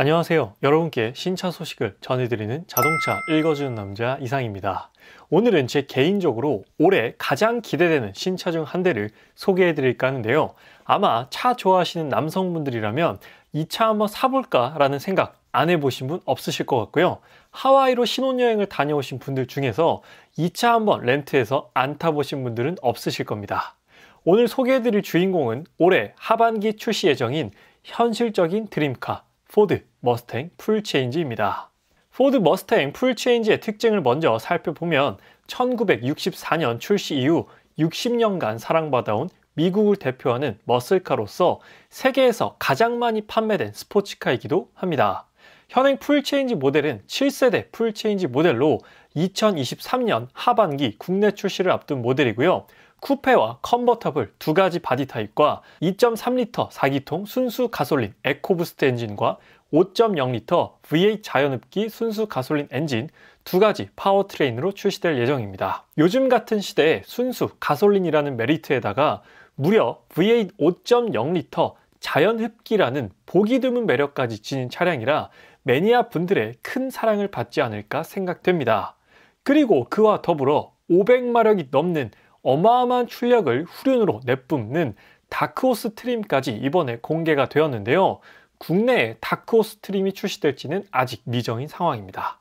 안녕하세요. 여러분께 신차 소식을 전해드리는 자동차 읽어주는 남자 이상입니다. 오늘은 제 개인적으로 올해 가장 기대되는 신차 중 한 대를 소개해드릴까 하는데요. 아마 차 좋아하시는 남성분들이라면 이 차 한번 사볼까 라는 생각 안 해보신 분 없으실 것 같고요. 하와이로 신혼여행을 다녀오신 분들 중에서 이 차 한번 렌트해서 안 타보신 분들은 없으실 겁니다. 오늘 소개해드릴 주인공은 올해 하반기 출시 예정인 현실적인 드림카 포드 머스탱 풀체인지입니다. 포드 머스탱 풀체인지의 특징을 먼저 살펴보면 1964년 출시 이후 60년간 사랑받아온 미국을 대표하는 머슬카로서 세계에서 가장 많이 판매된 스포츠카이기도 합니다. 현행 풀체인지 모델은 7세대 풀체인지 모델로 2023년 하반기 국내 출시를 앞둔 모델이고요. 쿠페와 컨버터블 두 가지 바디 타입과 2.3리터 4기통 순수 가솔린 에코부스트 엔진과 5.0리터 V8 자연흡기 순수 가솔린 엔진 두 가지 파워트레인으로 출시될 예정입니다. 요즘 같은 시대에 순수 가솔린이라는 메리트에다가 무려 V8 5.0리터 자연흡기라는 보기 드문 매력까지 지닌 차량이라 매니아 분들의 큰 사랑을 받지 않을까 생각됩니다. 그리고 그와 더불어 500마력이 넘는 어마어마한 출력을 후륜으로 내뿜는 다크호스 트림까지 이번에 공개가 되었는데요. 국내에 다크호스 트림이 출시될지는 아직 미정인 상황입니다.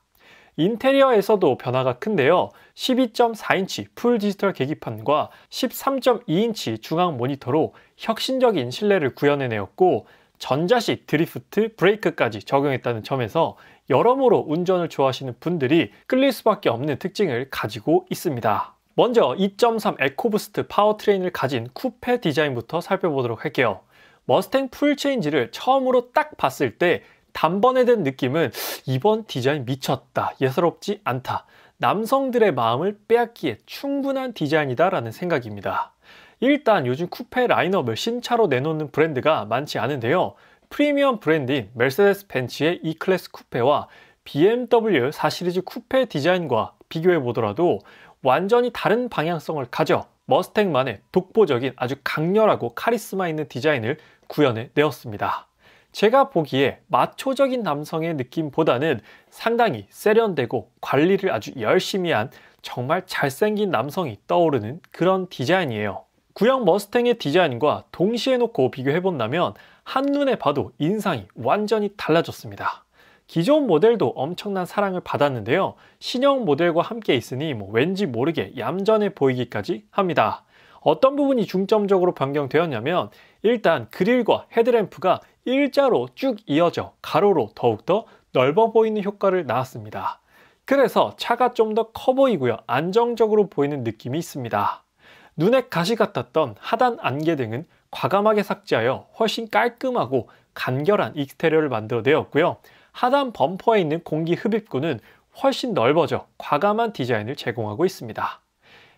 인테리어에서도 변화가 큰데요. 12.4인치 풀 디지털 계기판과 13.2인치 중앙 모니터로 혁신적인 실내를 구현해내었고 전자식 드리프트 브레이크까지 적용했다는 점에서 여러모로 운전을 좋아하시는 분들이 끌릴 수밖에 없는 특징을 가지고 있습니다. 먼저 2.3 에코부스트 파워트레인을 가진 쿠페 디자인부터 살펴보도록 할게요. 머스탱 풀체인지를 처음으로 딱 봤을 때 단번에 든 느낌은 이번 디자인 미쳤다, 예사롭지 않다, 남성들의 마음을 빼앗기에 충분한 디자인이다 라는 생각입니다. 일단 요즘 쿠페 라인업을 신차로 내놓는 브랜드가 많지 않은데요. 프리미엄 브랜드인 메르세데스 벤츠의 E클래스 쿠페와 BMW 4 시리즈 쿠페 디자인과 비교해 보더라도 완전히 다른 방향성을 가져 머스탱만의 독보적인 아주 강렬하고 카리스마 있는 디자인을 구현해 내었습니다. 제가 보기에 마초적인 남성의 느낌보다는 상당히 세련되고 관리를 아주 열심히 한 정말 잘생긴 남성이 떠오르는 그런 디자인이에요. 구형 머스탱의 디자인과 동시에 놓고 비교해본다면 한눈에 봐도 인상이 완전히 달라졌습니다. 기존 모델도 엄청난 사랑을 받았는데요. 신형 모델과 함께 있으니 왠지 모르게 얌전해 보이기까지 합니다. 어떤 부분이 중점적으로 변경되었냐면 일단 그릴과 헤드램프가 일자로 쭉 이어져 가로로 더욱더 넓어 보이는 효과를 낳았습니다. 그래서 차가 좀 더 커 보이고요. 안정적으로 보이는 느낌이 있습니다. 눈에 가시 같았던 하단 안개등은 과감하게 삭제하여 훨씬 깔끔하고 간결한 익스테리어를 만들어내었고요. 하단 범퍼에 있는 공기 흡입구는 훨씬 넓어져 과감한 디자인을 제공하고 있습니다.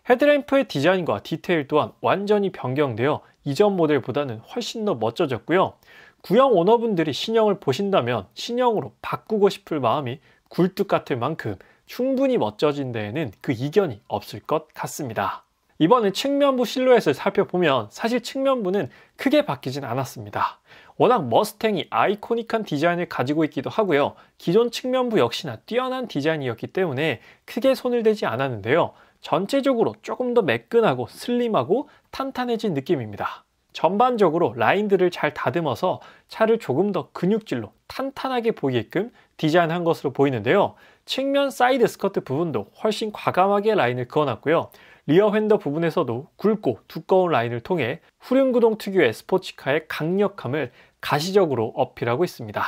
헤드램프의 디자인과 디테일 또한 완전히 변경되어 이전 모델보다는 훨씬 더 멋져졌고요. 구형 오너분들이 신형을 보신다면 신형으로 바꾸고 싶을 마음이 굴뚝 같을 만큼 충분히 멋져진 데에는 그 이견이 없을 것 같습니다. 이번엔 측면부 실루엣을 살펴보면 사실 측면부는 크게 바뀌진 않았습니다. 워낙 머스탱이 아이코닉한 디자인을 가지고 있기도 하고요. 기존 측면부 역시나 뛰어난 디자인이었기 때문에 크게 손을 대지 않았는데요. 전체적으로 조금 더 매끈하고 슬림하고 탄탄해진 느낌입니다. 전반적으로 라인들을 잘 다듬어서 차를 조금 더 근육질로 탄탄하게 보이게끔 디자인한 것으로 보이는데요. 측면 사이드 스커트 부분도 훨씬 과감하게 라인을 그어놨고요. 리어 휀더 부분에서도 굵고 두꺼운 라인을 통해 후륜구동 특유의 스포츠카의 강력함을 가시적으로 어필하고 있습니다.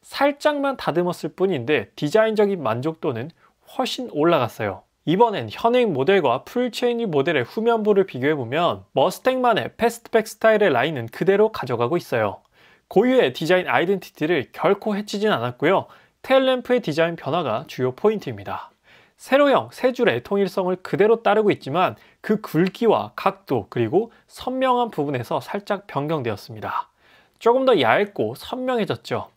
살짝만 다듬었을 뿐인데 디자인적인 만족도는 훨씬 올라갔어요. 이번엔 현행 모델과 풀체인지 모델의 후면부를 비교해보면 머스탱만의 패스트백 스타일의 라인은 그대로 가져가고 있어요. 고유의 디자인 아이덴티티를 결코 해치진 않았고요. 테일램프의 디자인 변화가 주요 포인트입니다. 세로형 세 줄의 통일성을 그대로 따르고 있지만 그 굵기와 각도 그리고 선명한 부분에서 살짝 변경되었습니다. 조금 더 얇고 선명해졌죠.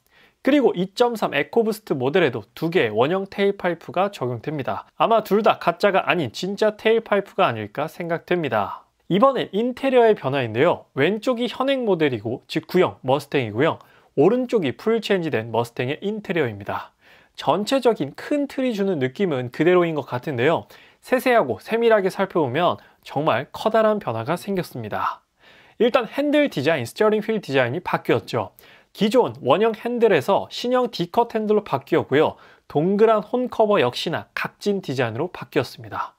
그리고 2.3 에코부스트 모델에도 두 개의 원형 테일파이프가 적용됩니다. 아마 둘 다 가짜가 아닌 진짜 테일파이프가 아닐까 생각됩니다. 이번엔 인테리어의 변화인데요. 왼쪽이 현행 모델이고 즉 구형 머스탱이고요. 오른쪽이 풀 체인지된 머스탱의 인테리어입니다. 전체적인 큰 틀이 주는 느낌은 그대로인 것 같은데요. 세세하고 세밀하게 살펴보면 정말 커다란 변화가 생겼습니다. 일단 핸들 디자인, 스티어링 휠 디자인이 바뀌었죠. 기존 원형 핸들에서 신형 D컷 핸들로 바뀌었고요. 동그란 혼 커버 역시나 각진 디자인으로 바뀌었습니다.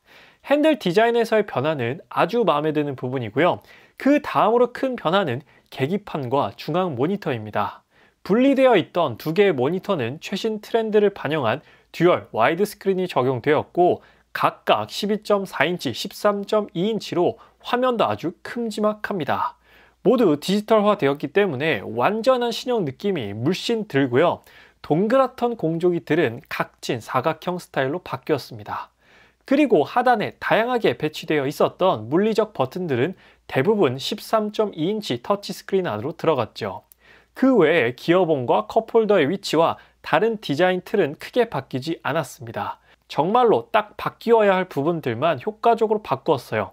핸들 디자인에서의 변화는 아주 마음에 드는 부분이고요. 그 다음으로 큰 변화는 계기판과 중앙 모니터입니다. 분리되어 있던 두 개의 모니터는 최신 트렌드를 반영한 듀얼 와이드 스크린이 적용되었고 각각 12.4인치, 13.2인치로 화면도 아주 큼지막합니다. 모두 디지털화 되었기 때문에 완전한 신형 느낌이 물씬 들고요. 동그랗던 공조기들은 각진 사각형 스타일로 바뀌었습니다. 그리고 하단에 다양하게 배치되어 있었던 물리적 버튼들은 대부분 13.2인치 터치스크린 안으로 들어갔죠. 그 외에 기어봉과 컵홀더의 위치와 다른 디자인 틀은 크게 바뀌지 않았습니다. 정말로 딱 바뀌어야 할 부분들만 효과적으로 바꾸었어요.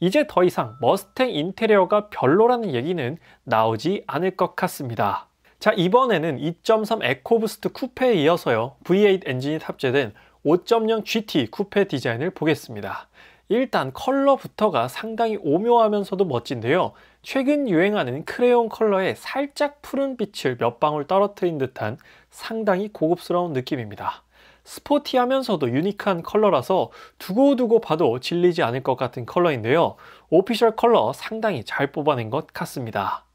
이제 더 이상 머스탱 인테리어가 별로라는 얘기는 나오지 않을 것 같습니다. 자, 이번에는 2.3 에코부스트 쿠페에 이어서요, V8 엔진이 탑재된 5.0 GT 쿠페 디자인을 보겠습니다. 일단 컬러부터가 상당히 오묘하면서도 멋진데요. 최근 유행하는 크레용 컬러에 살짝 푸른 빛을 몇 방울 떨어뜨린 듯한 상당히 고급스러운 느낌입니다. 스포티하면서도 유니크한 컬러라서 두고두고 봐도 질리지 않을 것 같은 컬러인데요. 오피셜 컬러 상당히 잘 뽑아낸 것 같습니다.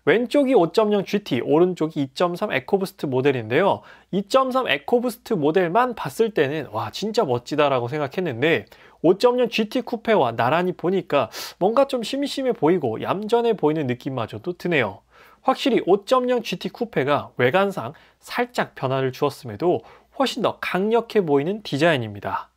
왼쪽이 5.0 GT, 오른쪽이 2.3 에코부스트 모델인데요. 2.3 에코부스트 모델만 봤을 때는 와 진짜 멋지다라고 생각했는데 5.0 GT 쿠페와 나란히 보니까 뭔가 좀 심심해 보이고 얌전해 보이는 느낌마저도 드네요. 확실히 5.0 GT 쿠페가 외관상 살짝 변화를 주었음에도 훨씬 더 강력해 보이는 디자인입니다.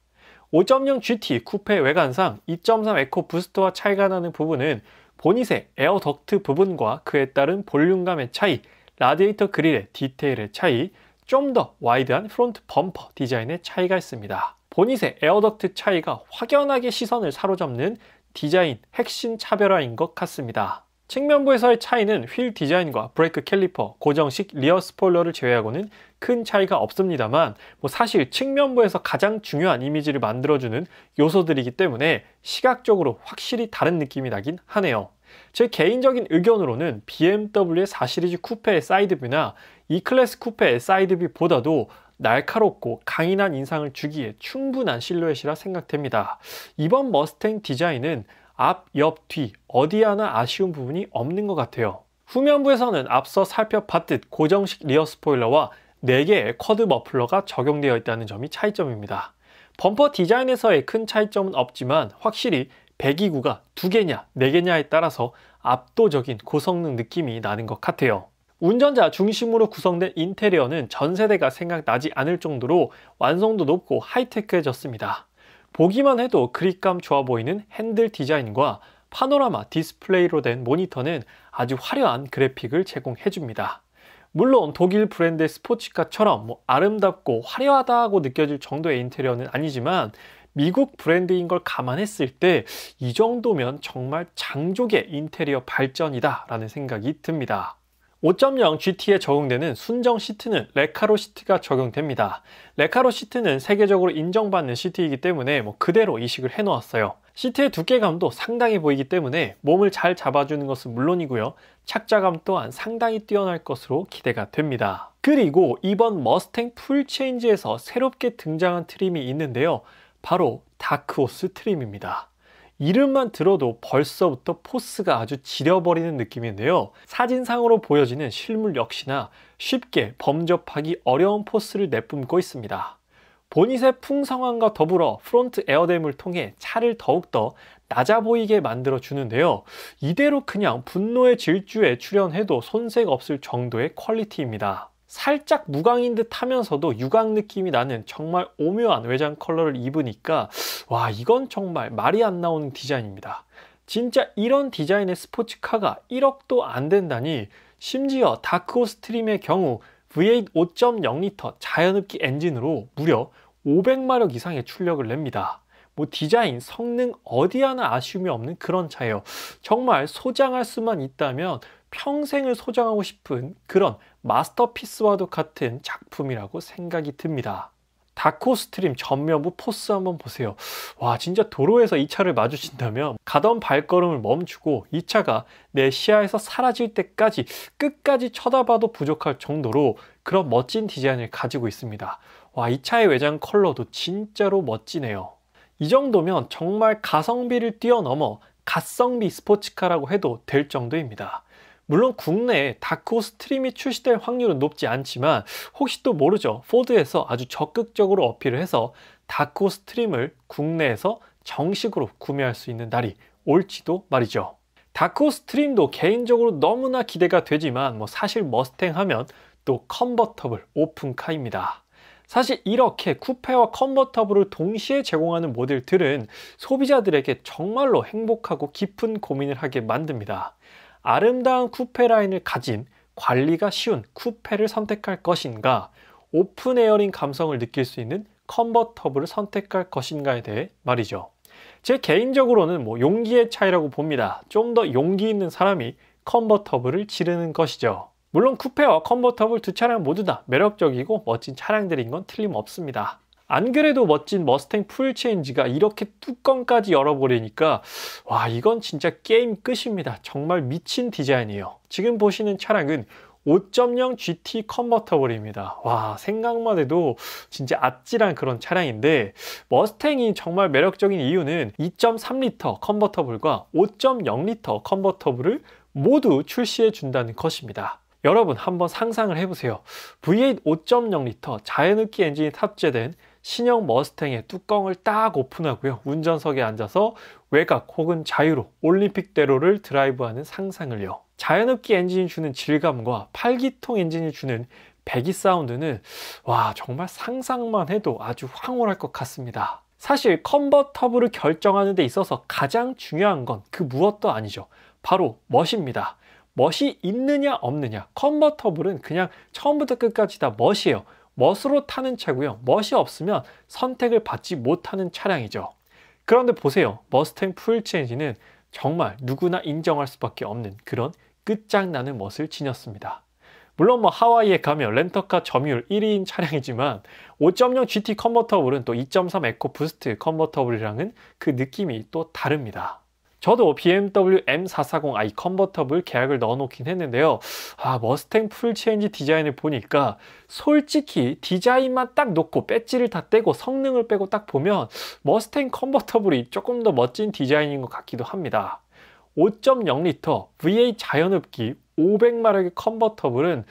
5.0 GT 쿠페 외관상 2.3 에코부스트와 차이가 나는 부분은 보닛의 에어 덕트 부분과 그에 따른 볼륨감의 차이, 라디에이터 그릴의 디테일의 차이, 좀 더 와이드한 프론트 범퍼 디자인의 차이가 있습니다. 보닛의 에어 덕트 차이가 확연하게 시선을 사로잡는 디자인 핵심 차별화인 것 같습니다. 측면부에서의 차이는 휠 디자인과 브레이크 캘리퍼, 고정식 리어 스포일러를 제외하고는 큰 차이가 없습니다만 사실 측면부에서 가장 중요한 이미지를 만들어주는 요소들이기 때문에 시각적으로 확실히 다른 느낌이 나긴 하네요. 제 개인적인 의견으로는 BMW의 4시리즈 쿠페의 사이드뷰나 E클래스 쿠페의 사이드뷰보다도 날카롭고 강인한 인상을 주기에 충분한 실루엣이라 생각됩니다. 이번 머스탱 디자인은 앞, 옆, 뒤 어디 하나 아쉬운 부분이 없는 것 같아요. 후면부에서는 앞서 살펴봤듯 고정식 리어 스포일러와 4개의 쿼드 머플러가 적용되어 있다는 점이 차이점입니다. 범퍼 디자인에서의 큰 차이점은 없지만 확실히 배기구가 2개냐 4개냐에 따라서 압도적인 고성능 느낌이 나는 것 같아요. 운전자 중심으로 구성된 인테리어는 전 세대가 생각나지 않을 정도로 완성도 높고 하이테크해졌습니다. 보기만 해도 그립감 좋아 보이는 핸들 디자인과 파노라마 디스플레이로 된 모니터는 아주 화려한 그래픽을 제공해줍니다. 물론 독일 브랜드의 스포츠카처럼 아름답고 화려하다고 느껴질 정도의 인테리어는 아니지만 미국 브랜드인 걸 감안했을 때 이 정도면 정말 장족의 인테리어 발전이다 라는 생각이 듭니다. 5.0 GT에 적용되는 순정 시트는 레카로 시트가 적용됩니다. 레카로 시트는 세계적으로 인정받는 시트이기 때문에 그대로 이식을 해놓았어요. 시트의 두께감도 상당히 보이기 때문에 몸을 잘 잡아주는 것은 물론이고요. 착자감 또한 상당히 뛰어날 것으로 기대가 됩니다. 그리고 이번 머스탱 풀 체인지에서 새롭게 등장한 트림이 있는데요. 바로 다크호스 트림입니다. 이름만 들어도 벌써부터 포스가 아주 지려버리는 느낌인데요. 사진상으로 보여지는 실물 역시나 쉽게 범접하기 어려운 포스를 내뿜고 있습니다. 보닛의 풍성함과 더불어 프론트 에어댐을 통해 차를 더욱더 낮아 보이게 만들어 주는데요. 이대로 그냥 분노의 질주에 출연해도 손색 없을 정도의 퀄리티입니다. 살짝 무광인 듯 하면서도 유광 느낌이 나는 정말 오묘한 외장 컬러를 입으니까 와 이건 정말 말이 안 나오는 디자인입니다. 진짜 이런 디자인의 스포츠카가 1억도 안 된다니. 심지어 다크호스 트림의 경우 V8 5.0L 자연흡기 엔진으로 무려 500마력 이상의 출력을 냅니다. 디자인, 성능 어디 하나 아쉬움이 없는 그런 차예요. 정말 소장할 수만 있다면 평생을 소장하고 싶은 그런 마스터피스와도 같은 작품이라고 생각이 듭니다. 다크호스트림 전면부 포스 한번 보세요. 와, 진짜 도로에서 이 차를 마주친다면 가던 발걸음을 멈추고 이 차가 내 시야에서 사라질 때까지 끝까지 쳐다봐도 부족할 정도로 그런 멋진 디자인을 가지고 있습니다. 와, 이 차의 외장 컬러도 진짜로 멋지네요. 이 정도면 정말 가성비를 뛰어넘어 가성비 스포츠카라고 해도 될 정도입니다. 물론 국내에 다크호스트림이 출시될 확률은 높지 않지만 혹시 또 모르죠. 포드에서 아주 적극적으로 어필을 해서 다크호스트림을 국내에서 정식으로 구매할 수 있는 날이 올지도 말이죠. 다크호스트림도 개인적으로 너무나 기대가 되지만 사실 머스탱 하면 또 컨버터블 오픈카입니다. 사실 이렇게 쿠페와 컨버터블을 동시에 제공하는 모델들은 소비자들에게 정말로 행복하고 깊은 고민을 하게 만듭니다. 아름다운 쿠페 라인을 가진 관리가 쉬운 쿠페를 선택할 것인가, 오픈 에어링 감성을 느낄 수 있는 컨버터블을 선택할 것인가에 대해 말이죠. 제 개인적으로는 용기의 차이라고 봅니다. 좀 더 용기 있는 사람이 컨버터블을 지르는 것이죠. 물론 쿠페와 컨버터블 두 차량 모두 다 매력적이고 멋진 차량들인 건 틀림없습니다. 안 그래도 멋진 머스탱 풀체인지가 이렇게 뚜껑까지 열어버리니까 와, 이건 진짜 게임 끝입니다. 정말 미친 디자인이에요. 지금 보시는 차량은 5.0 GT 컨버터블입니다. 와, 생각만 해도 진짜 아찔한 그런 차량인데 머스탱이 정말 매력적인 이유는 2.3L 컨버터블과 5.0L 컨버터블을 모두 출시해 준다는 것입니다. 여러분 한번 상상을 해보세요. V8 5.0L 자연흡기 엔진이 탑재된 신형 머스탱의 뚜껑을 딱 오픈하고요. 운전석에 앉아서 외곽 혹은 자유로 올림픽대로를 드라이브하는 상상을요. 자연흡기 엔진이 주는 질감과 8기통 엔진이 주는 배기 사운드는 와, 정말 상상만 해도 아주 황홀할 것 같습니다. 사실 컨버터블을 결정하는 데 있어서 가장 중요한 건 그 무엇도 아니죠. 바로 멋입니다. 멋이 있느냐 없느냐. 컨버터블은 그냥 처음부터 끝까지 다 멋이에요. 멋으로 타는 차고요. 멋이 없으면 선택을 받지 못하는 차량이죠. 그런데 보세요. 머스탱 풀체인지는 정말 누구나 인정할 수밖에 없는 그런 끝장나는 멋을 지녔습니다. 물론 하와이에 가면 렌터카 점유율 1위인 차량이지만 5.0 GT 컨버터블은 또 2.3 에코 부스트 컨버터블이랑은 그 느낌이 또 다릅니다. 저도 BMW M440i 컨버터블 계약을 넣어놓긴 했는데요. 머스탱 풀체인지 디자인을 보니까 솔직히 디자인만 딱 놓고 배지를 다 떼고 성능을 빼고 딱 보면 머스탱 컨버터블이 조금 더 멋진 디자인인 것 같기도 합니다. 5.0L V8 자연흡기 500마력의 컨버터블은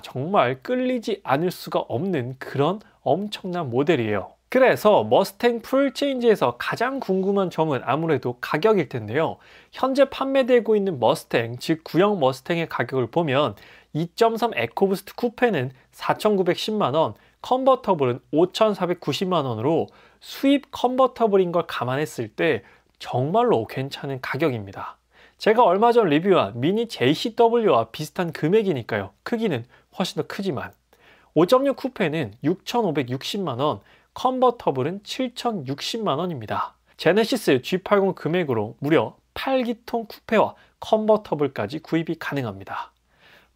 정말 끌리지 않을 수가 없는 그런 엄청난 모델이에요. 그래서 머스탱 풀체인지에서 가장 궁금한 점은 아무래도 가격일 텐데요. 현재 판매되고 있는 머스탱, 즉 구형 머스탱의 가격을 보면 2.3 에코부스트 쿠페는 4,910만원, 컨버터블은 5,490만원으로 수입 컨버터블인 걸 감안했을 때 정말로 괜찮은 가격입니다. 제가 얼마 전 리뷰한 미니 JCW와 비슷한 금액이니까요. 크기는 훨씬 더 크지만 5.6 쿠페는 6,560만원, 컨버터블은 7,060만원입니다. 제네시스 G80 금액으로 무려 8기통 쿠페와 컨버터블까지 구입이 가능합니다.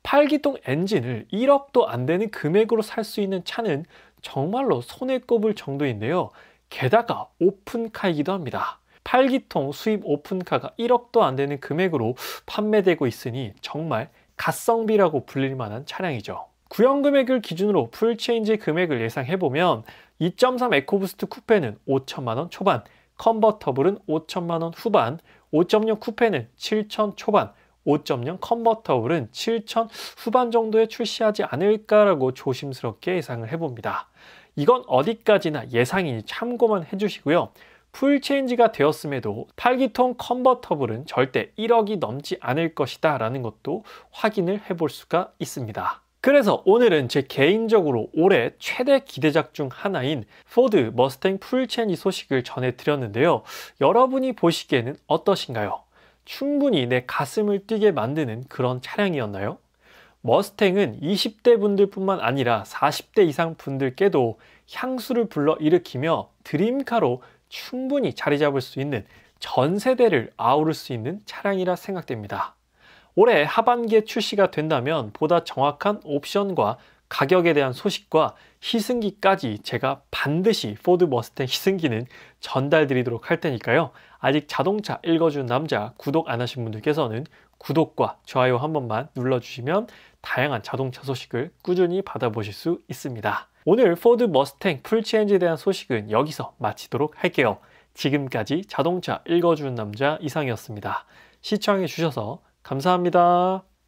8기통 엔진을 1억도 안 되는 금액으로 살 수 있는 차는 정말로 손에 꼽을 정도인데요. 게다가 오픈카이기도 합니다. 8기통 수입 오픈카가 1억도 안 되는 금액으로 판매되고 있으니 정말 가성비라고 불릴 만한 차량이죠. 구형 금액을 기준으로 풀체인지 금액을 예상해보면 2.3 에코부스트 쿠페는 5천만원 초반, 컨버터블은 5천만원 후반, 5.0 쿠페는 7천 초반, 5.0 컨버터블은 7천 후반 정도에 출시하지 않을까라고 조심스럽게 예상을 해봅니다. 이건 어디까지나 예상이니 참고만 해주시고요. 풀체인지가 되었음에도 8기통 컨버터블은 절대 1억이 넘지 않을 것이다 라는 것도 확인을 해볼 수가 있습니다. 그래서 오늘은 제 개인적으로 올해 최대 기대작 중 하나인 포드 머스탱 풀체인지 소식을 전해드렸는데요. 여러분이 보시기에는 어떠신가요? 충분히 내 가슴을 뛰게 만드는 그런 차량이었나요? 머스탱은 20대 분들 뿐만 아니라 40대 이상 분들께도 향수를 불러일으키며 드림카로 충분히 자리 잡을 수 있는 전 세대를 아우를 수 있는 차량이라 생각됩니다. 올해 하반기에 출시가 된다면 보다 정확한 옵션과 가격에 대한 소식과 희승기까지 제가 반드시 포드 머스탱 희승기는 전달드리도록 할 테니까요. 아직 자동차 읽어주는 남자 구독 안 하신 분들께서는 구독과 좋아요 한 번만 눌러주시면 다양한 자동차 소식을 꾸준히 받아보실 수 있습니다. 오늘 포드 머스탱 풀체인지에 대한 소식은 여기서 마치도록 할게요. 지금까지 자동차 읽어주는 남자 이상이었습니다. 시청해 주셔서 감사합니다.